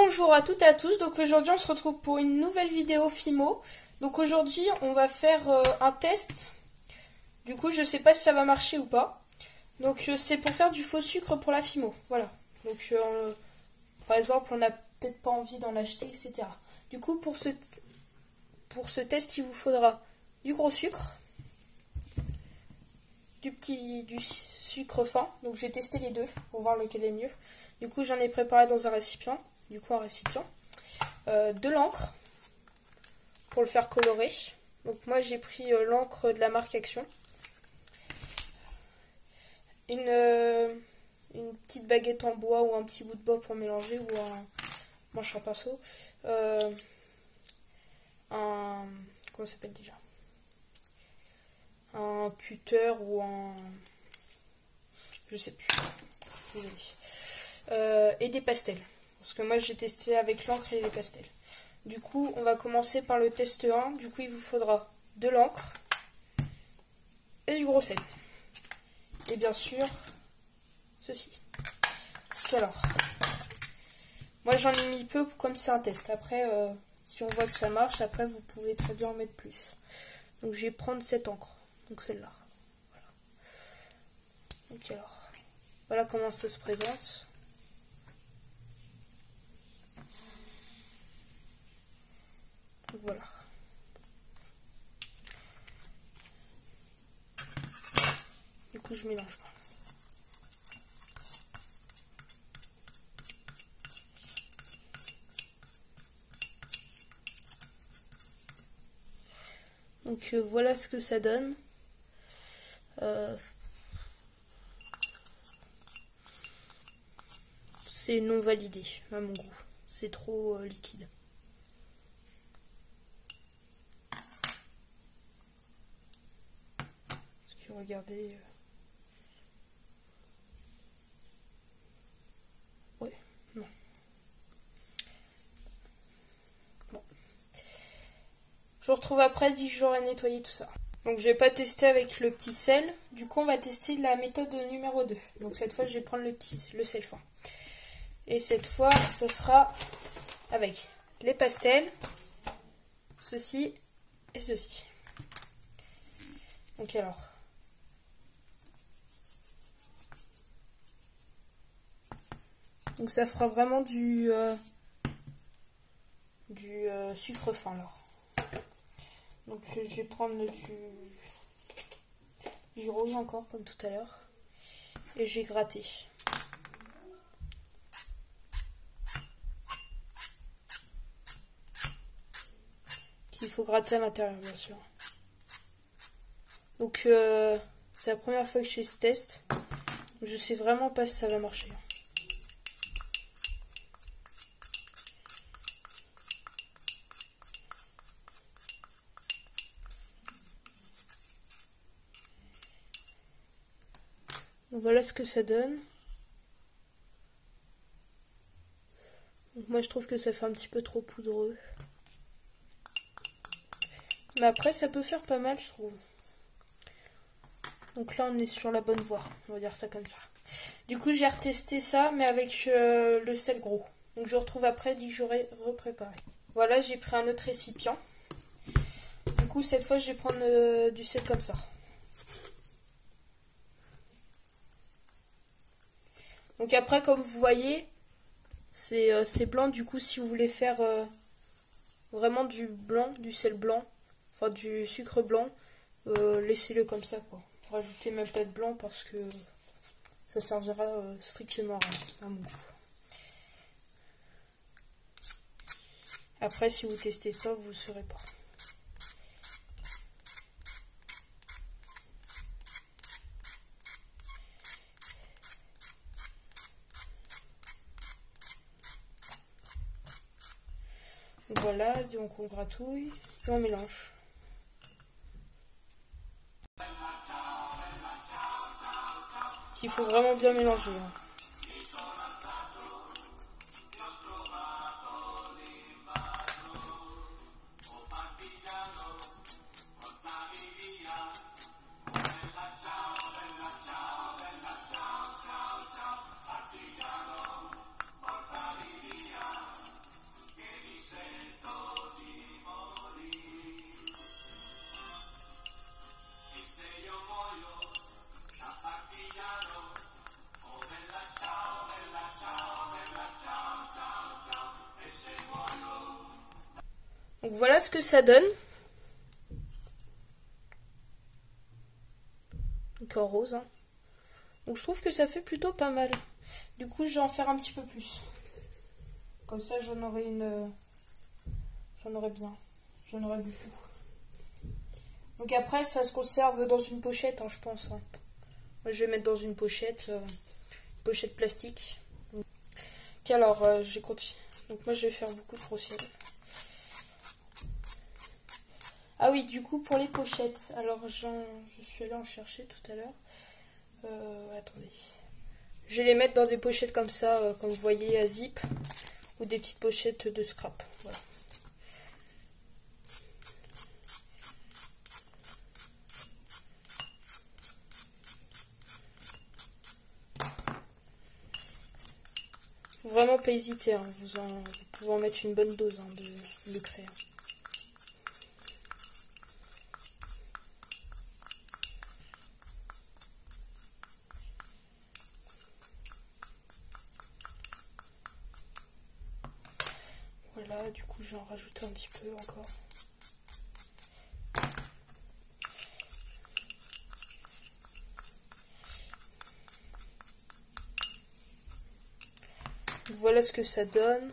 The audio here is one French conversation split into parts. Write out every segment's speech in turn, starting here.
Bonjour à toutes et à tous, donc aujourd'hui on se retrouve pour une nouvelle vidéo Fimo. Donc aujourd'hui on va faire un test, du coup je sais pas si ça va marcher ou pas. Donc c'est pour faire du faux sucre pour la Fimo, voilà. Donc par exemple on n'a peut-être pas envie d'en acheter, etc. Du coup pour ce test il vous faudra du gros sucre, du sucre fin, donc j'ai testé les deux pour voir lequel est mieux. Du coup j'en ai préparé dans un récipient, de l'encre pour le faire colorer. Donc moi j'ai pris l'encre de la marque Action, une petite baguette en bois ou un petit bout de bois pour mélanger, ou un manche à pinceau, comment ça s'appelle déjà, un cutter ou un, je sais plus, désolé. Et des pastels, parce que moi j'ai testé avec l'encre et les pastels. Du coup on va commencer par le test 1. Du coup il vous faudra de l'encre et du gros sel, et bien sûr ceci. Alors moi j'en ai mis peu comme c'est un test. Après si on voit que ça marche, après vous pouvez très bien en mettre plus. Donc je vais prendre cette encre, donc celle-là. Voilà. Donc alors, voilà comment ça se présente. Donc voilà. Du coup je mélange pas. Donc voilà ce que ça donne. C'est non validé à mon goût. C'est trop liquide. Parce que regardez. Ouais, non. Bon. Je vous retrouve après, dès que j'aurai nettoyé tout ça. Donc je vais pas tester avec le petit sel. Du coup on va tester la méthode numéro 2. Donc cette fois je vais prendre le sel fin. Et cette fois ça sera avec les pastels, ceci et ceci. Donc alors. Donc ça fera vraiment du sucre fin là. Donc je vais prendre du rose encore comme tout à l'heure. Et j'ai gratté. Il faut gratter à l'intérieur bien sûr. Donc c'est la première fois que je fais ce test. Je sais vraiment pas si ça va marcher. Donc voilà ce que ça donne. Donc moi je trouve que ça fait un petit peu trop poudreux. Mais après ça peut faire pas mal je trouve. Donc là on est sur la bonne voie, on va dire ça comme ça. Du coup j'ai retesté ça mais avec le sel gros. Donc je retrouve après dès que j'aurai repréparé. Voilà, j'ai pris un autre récipient. Du coup cette fois je vais prendre du sel comme ça. Donc après comme vous voyez c'est blanc. Du coup si vous voulez faire vraiment du blanc, du sel blanc, enfin du sucre blanc, laissez-le comme ça quoi. Rajoutez même pas de blanc parce que ça servira strictement à rien à mon goût. Après si vous testez pas vous ne saurez pas. Voilà, donc on gratouille et on mélange. Il faut vraiment bien mélanger. Hein. Donc voilà ce que ça donne. Donc en rose. Hein. Donc je trouve que ça fait plutôt pas mal. Du coup, je vais en faire un petit peu plus. Comme ça, j'en aurai une... J'en aurai bien. J'en aurai beaucoup. Donc après, ça se conserve dans une pochette, hein, je pense. Hein. Moi, je vais mettre dans une pochette plastique. Ok, alors, j'ai continué. Donc moi, je vais faire beaucoup de gros-ciel. Ah oui, du coup, pour les pochettes. Alors, je suis allée en chercher tout à l'heure. Attendez. Je vais les mettre dans des pochettes comme ça, comme vous voyez, à zip. Ou des petites pochettes de scrap. Voilà. Faut vraiment pas hésiter, hein. Vous pouvez en mettre une bonne dose hein, de crayon. Voilà, du coup, je vais en rajouter un petit peu encore. Voilà ce que ça donne.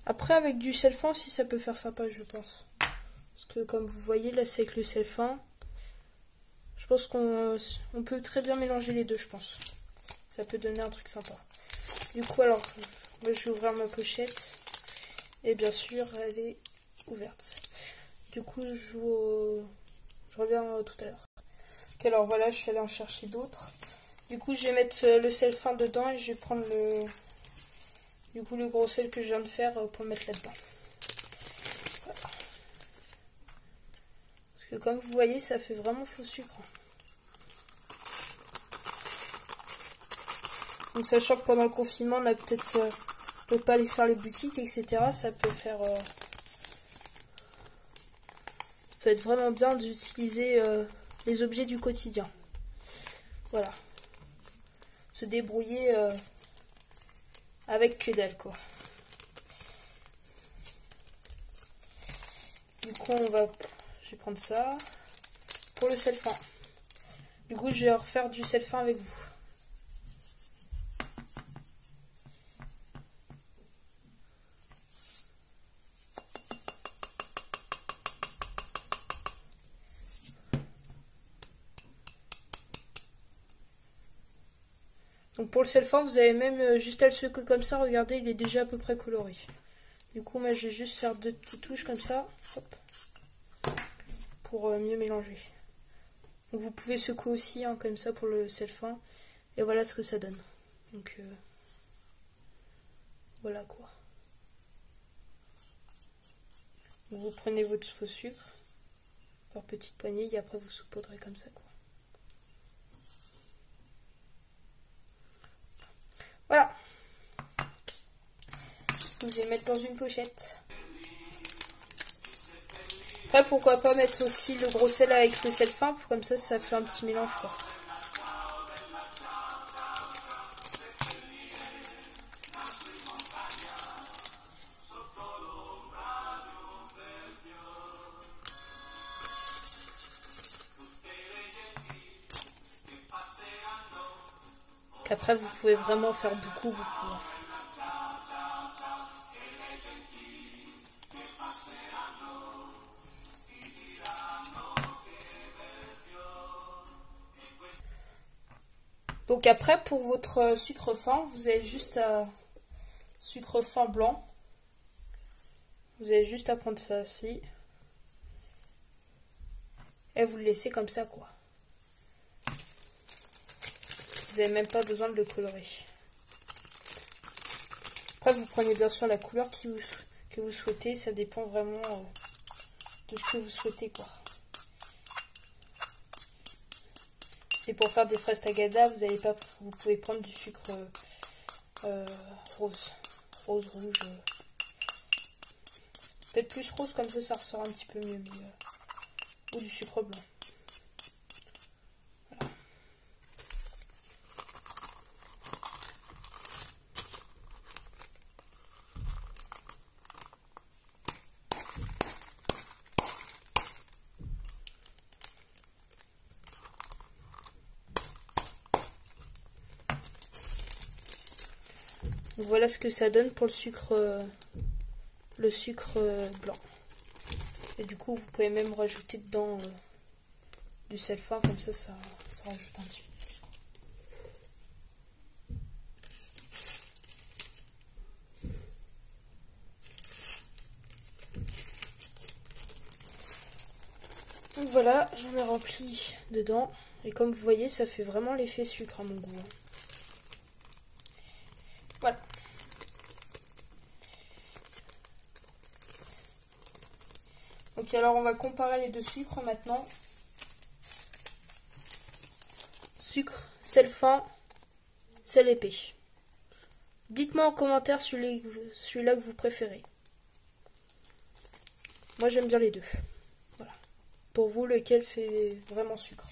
Après, avec du selfin aussi, ça peut faire sympa, je pense. Parce que, comme vous voyez, là, c'est avec le selfin. Je pense qu'on peut très bien mélanger les deux, je pense. Ça peut donner un truc sympa. Du coup, alors, moi, je vais ouvrir ma pochette. Et bien sûr, elle est ouverte. Du coup, je reviens tout à l'heure. Ok, alors voilà, je suis allée en chercher d'autres. Du coup, je vais mettre le selfin dedans et je vais prendre le gros sel que je viens de faire pour mettre là-dedans. Voilà. Parce que comme vous voyez, ça fait vraiment faux sucre. Donc sachant que pendant le confinement, on a peut-être peut pas aller faire les boutiques, etc. Ça peut faire... ça peut être vraiment bien d'utiliser les objets du quotidien. Voilà. Se débrouiller avec que dalle, quoi. Du coup, je vais prendre ça pour le selfin. Du coup, je vais refaire du selfin avec vous. Donc pour le selfin, vous avez même juste à le secouer comme ça. Regardez, il est déjà à peu près coloré. Du coup, moi, je vais juste faire 2 petites touches comme ça. Hop, pour mieux mélanger. Donc vous pouvez secouer aussi, hein, comme ça, pour le selfin. Et voilà ce que ça donne. Donc voilà quoi. Donc, vous prenez votre faux sucre par petites poignées et après vous saupoudrez comme ça quoi. Voilà. Je vais mettre dans une pochette. Après pourquoi pas mettre aussi le gros sel avec le selfin, comme ça fait un petit mélange quoi. Qu'après vous pouvez vraiment faire beaucoup. Donc après pour votre sucre fin, vous avez juste à sucre fin blanc. Vous avez juste à prendre ça aussi. Et vous le laissez comme ça quoi. Vous n'avez même pas besoin de le colorer. Après vous prenez bien sûr la couleur que vous souhaitez. Ça dépend vraiment de ce que vous souhaitez quoi. C'est pour faire des fraises tagada, vous pouvez prendre du sucre rose, rouge. Peut-être plus rose comme ça ressort un petit peu mieux, ou du sucre blanc. Voilà. Donc voilà ce que ça donne pour le sucre blanc. Et du coup, vous pouvez même rajouter dedans du sel fin, comme ça rajoute un petit peu plus. Donc voilà, j'en ai rempli dedans. Et comme vous voyez, ça fait vraiment l'effet sucre à mon goût. Voilà. Donc alors on va comparer les deux sucres maintenant. Sucre, sel fin, sel épais. Dites-moi en commentaire celui-là que vous préférez. Moi j'aime bien les deux. Voilà. Pour vous, lequel fait vraiment sucre?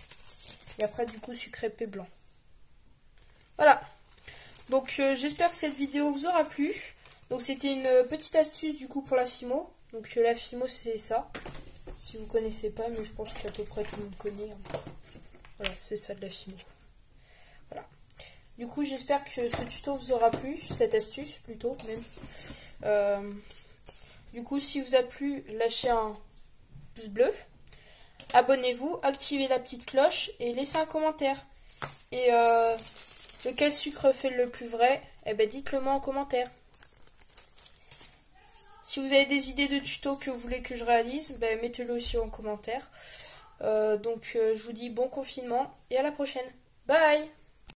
Et après du coup sucre épais blanc. Voilà. Donc j'espère que cette vidéo vous aura plu. Donc c'était une petite astuce du coup pour la Fimo. Donc la Fimo c'est ça. Si vous connaissez pas, mais je pense qu'à peu près tout le monde connaît. Voilà, c'est ça de la Fimo. Voilà. Du coup j'espère que ce tuto vous aura plu, cette astuce plutôt même. Du coup si vous a plu, lâchez un pouce bleu. Abonnez-vous, activez la petite cloche et laissez un commentaire. Et lequel sucre fait le plus vrai? Eh ben dites-le moi en commentaire. Si vous avez des idées de tutos que vous voulez que je réalise, ben mettez-le aussi en commentaire. Donc je vous dis bon confinement et à la prochaine. Bye!